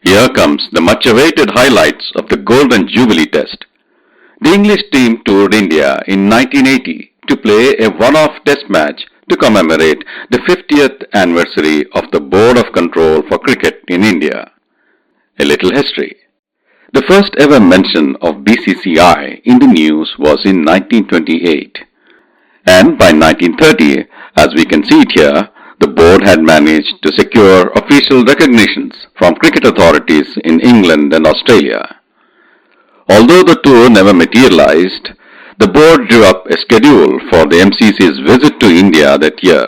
Here comes the much-awaited highlights of the Golden Jubilee Test. The English team toured India in 1980 to play a one-off test match to commemorate the 50th anniversary of the Board of Control for Cricket in India. A little history. The first ever mention of BCCI in the news was in 1928. And by 1930, as we can see it here, the board had managed to secure official recognitions from cricket authorities in England and Australia. Although the tour never materialized, the board drew up a schedule for the MCC's visit to India that year.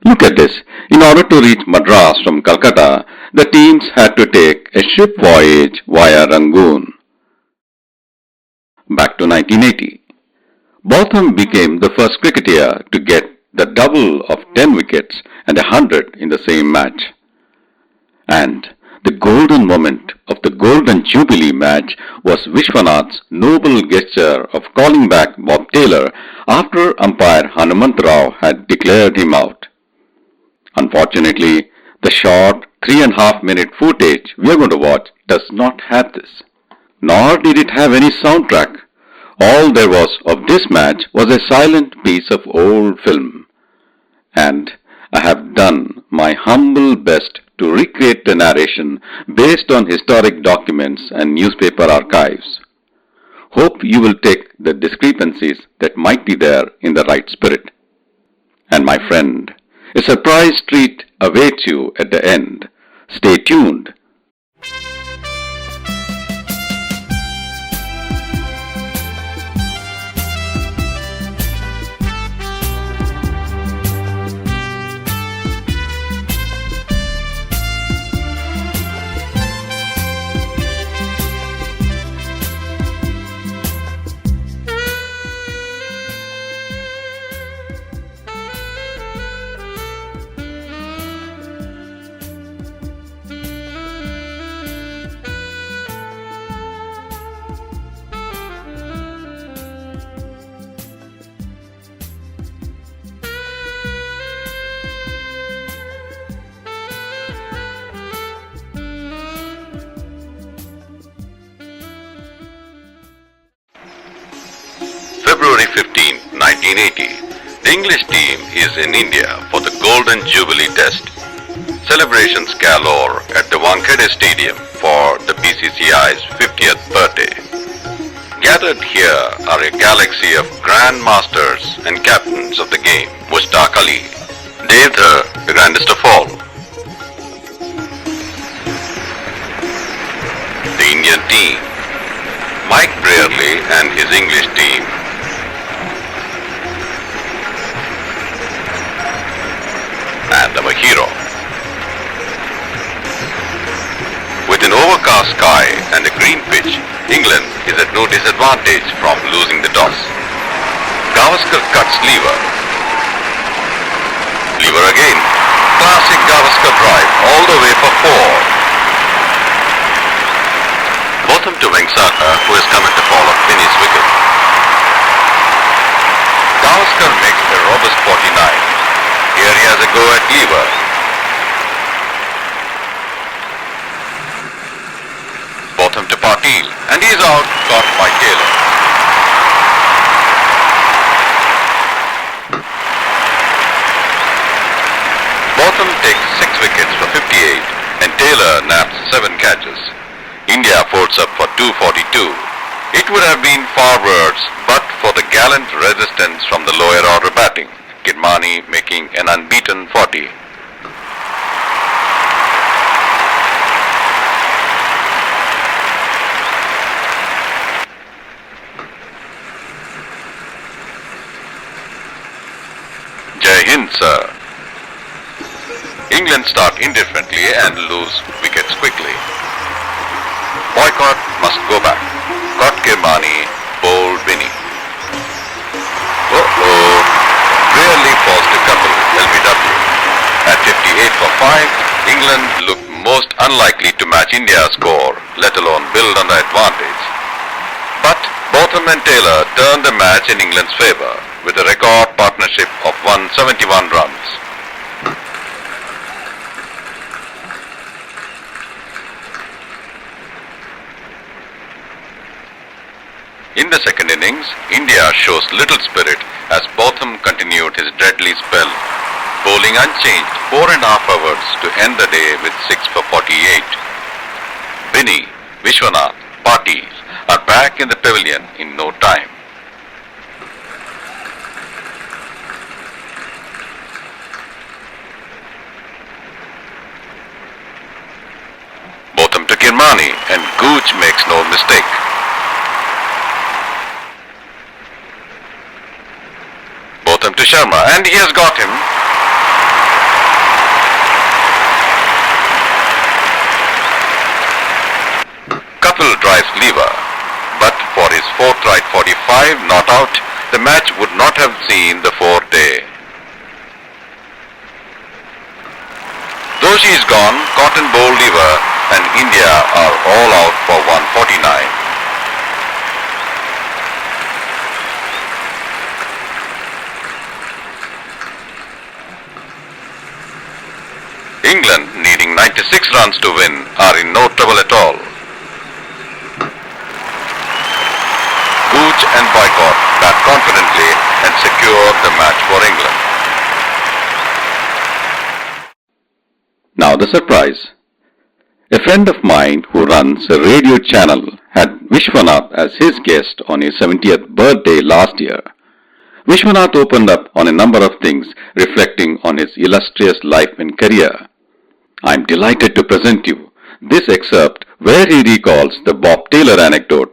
Look at this. In order to reach Madras from Calcutta, the teams had to take a ship voyage via Rangoon. Back to 1980. Botham became the first cricketer to get the double of 10 wickets and 100 in the same match. And the golden moment of the Golden Jubilee match was Vishwanath's noble gesture of calling back Bob Taylor after umpire Hanumantrao had declared him out. Unfortunately, the short 3.5-minute footage we are going to watch does not have this. Nor did it have any soundtrack. All there was of this match was a silent piece of old film. And I have done my humble best to recreate the narration based on historic documents and newspaper archives. Hope you will take the discrepancies that might be there in the right spirit. And my friend, a surprise treat awaits you at the end. Stay tuned. February 15, 1980. The English team is in India for the Golden Jubilee Test. Celebrations galore at the Wankhede Stadium for the BCCI's 50th birthday. Gathered here are a galaxy of grandmasters and captains of the game. Mushtaq Ali, Devdhar, the grandest of all. The Indian team, Mike Brearley and his English team. And our hero. With an overcast sky and a green pitch, England is at no disadvantage from losing the toss. Gavaskar cuts lever. Lever again. Classic Gavaskar drive all the way for 4. Botham to Vengsaka, who has come at the fall of Finney's wicket. Gavaskar makes a robust 49. Here he has a go at lever. Botham to Patil, and he is out, caught by Taylor. Botham takes 6 wickets for 58, and Taylor naps 7 catches. India folds up for 242. It would have been far worse, but for the gallant resistance from the lower order batting. Kirmani making an unbeaten 40. Jai Hind, sir. England start indifferently and lose wickets quickly. Boycott must go back. Caught Kirmani, bowled Vinny. Rarely falls to Kapil, LBW. At 58 for 5, England looked most unlikely to match India's score, let alone build on the advantage. But Botham and Taylor turned the match in England's favour with a record partnership of 171 runs. In the second innings, India shows little spirit as Botham continued his deadly spell, bowling unchanged 4.5 hours to end the day with 6 for 48. Vinny, Vishwanath, Patil are back in the pavilion in no time. Botham to Kirmani and Gooch makes no mistake. Botham to Sharma and he has got him. Kapil drives lever, but for his fourth right 45 not out, the match would not have seen the fourth day. Doshi is gone, Cotton bowled lever and India are all out for 149. England, needing 96 runs to win, are in no trouble at all. Gooch and Boycott bat confidently and secure the match for England. Now the surprise. A friend of mine who runs a radio channel had Vishwanath as his guest on his 70th birthday last year. Vishwanath opened up on a number of things reflecting on his illustrious life and career. I am delighted to present you this excerpt where he recalls the Bob Taylor anecdote.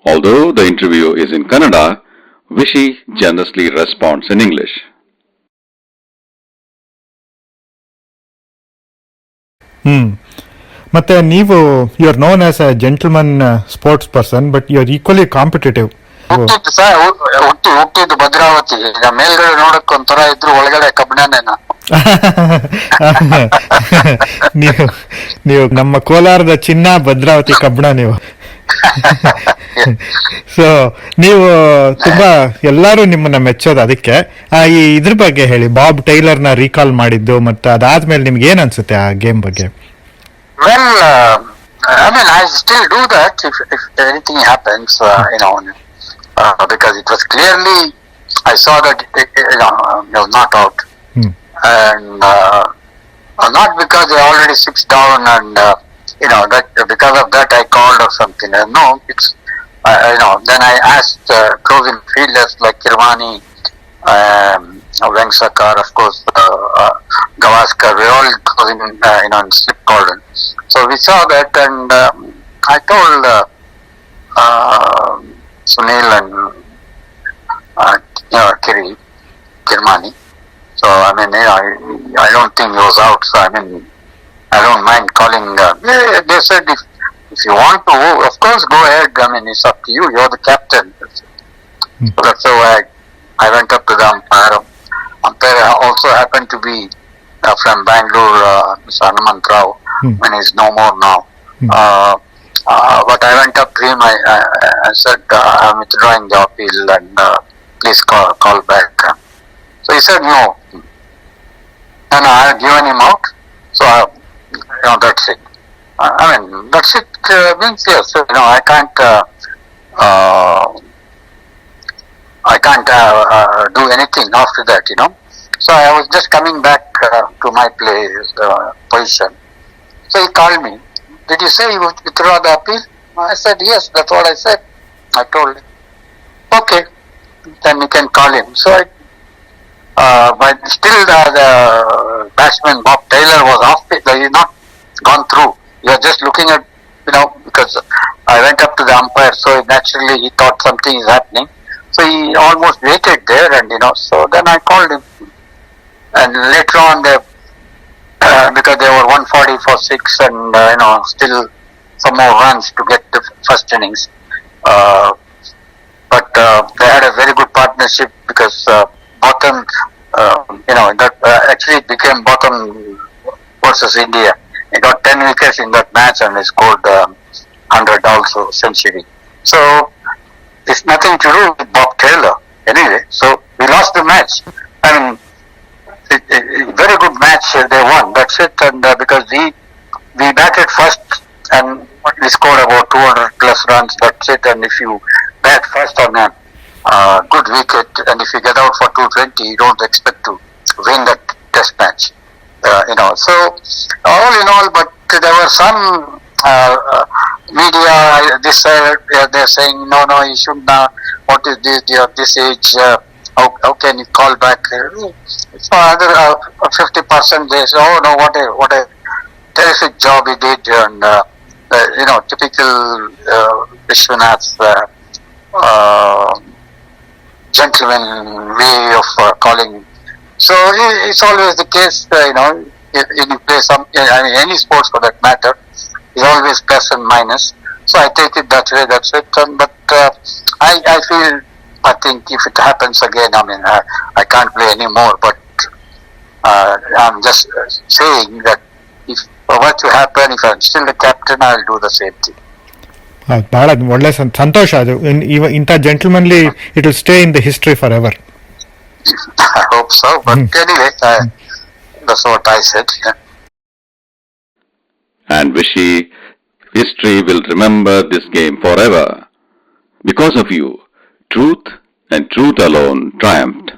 Although the interview is in Kannada, Vishy generously responds in English. ಮತ್ತೆ ನೀವು you are known as a gentleman sports person but you are equally competitive. ಹುಟ್ಟಿದ್ದು ಭದ್ರಾವತಿ, ಈಗ ಮೇಲ್ಗಡೆ ನೋಡಕ್ ಒಂಥರ ಇದ್ರು ಒಳಗಡೆ ಕಬ್ಬಣನೇನ. ನೀವು ನಮ್ಮ ಕೋಲಾರದ ಚಿನ್ನ, ಭದ್ರಾವತಿ ಕಬ್ಬಣ ನೀವು. ಸೊ ನೀವು ತುಂಬಾ ಎಲ್ಲರೂ ನಿಮ್ಮನ್ನ ಮೆಚ್ಚೋದು. ಅದಕ್ಕೆ ಈ ಇದ್ರ ಬಗ್ಗೆ ಹೇಳಿ, ಬಾಬ್ ಟೈಲರ್ನ ರೀಕಾಲ್ ಮಾಡಿದ್ದು ಮತ್ತೆ ಅದಾದ್ಮೇಲೆ ನಿಮ್ಗೆ ಏನ್ ಅನ್ಸುತ್ತೆ ಆ ಗೇಮ್ ಬಗ್ಗೆ? Well, I mean, I still do that if anything happens, because it was clearly, I saw that it was not out. And not because they already 6 down and, that because of that I called or something. No, it's, then I asked closing fielders like Kirmani, Vengsakar, of course, Gavaskar, we all closing, in slip cordon. So we saw that, and I told Sunil and Kirmani. So I mean, I don't think he was out. So I mean, I don't mind calling. They said if you want to, of course, go ahead. I mean, it's up to you. You're the captain. So that's how I went up to the umpire. Umpire also happened to be from Bangalore, Mr. Anumant Rao, when he's no more now. But I went up to him. I said, I'm withdrawing the appeal and please call back. So he said no. And I had given him out. So, that's it. I mean, that's it means yes. I can't do anything after that, So I was just coming back to my place, position. So he called me. Did you say you would withdraw the appeal? I said, yes, that's what I said. I told him. Okay, then you can call him. So but still the batsman Bob Taylor was off it. He's not gone through. You're just looking at, because I went up to the umpire, so naturally he thought something is happening. So he almost waited there and, so then I called him. And later on, because they were 140 for 6 and, still some more runs to get the first innings. But they had a very good partnership because Botham, that actually it became Botham versus India. He got 10 wickets in that match and he scored 100 also, century. So it's nothing to do with Bob Taylor anyway. So we lost the match. I mean, very good match they won. That's it. And because we batted first and we scored about 200 plus runs. That's it. And if you bat first on a good wicket, and if you get out for 220, you don't expect to win that test match. So all in all, but there were some media. They're saying no, you should not. What is this? You're this age. How can you call back? For other 50%, they say, oh no, what a terrific job he did, and typical Vishwanath gentleman way of calling. So it's always the case, if you play any sports for that matter, is always plus and minus. So I take it that way, that's it. But I think if it happens again, I can't play anymore, but I'm just saying that if what to happen, if I'm still the captain, I'll do the same thing. ಬಹಳ ಒಳ್ಳೆ ಸಂತೋಷ ಅದು. ಇಂಥ gentlemanly it will stay in the history forever. I hope so, but anyway, that's what I said. Yeah. And Vishy, history will remember this game forever. Because of you, truth and truth alone triumphed.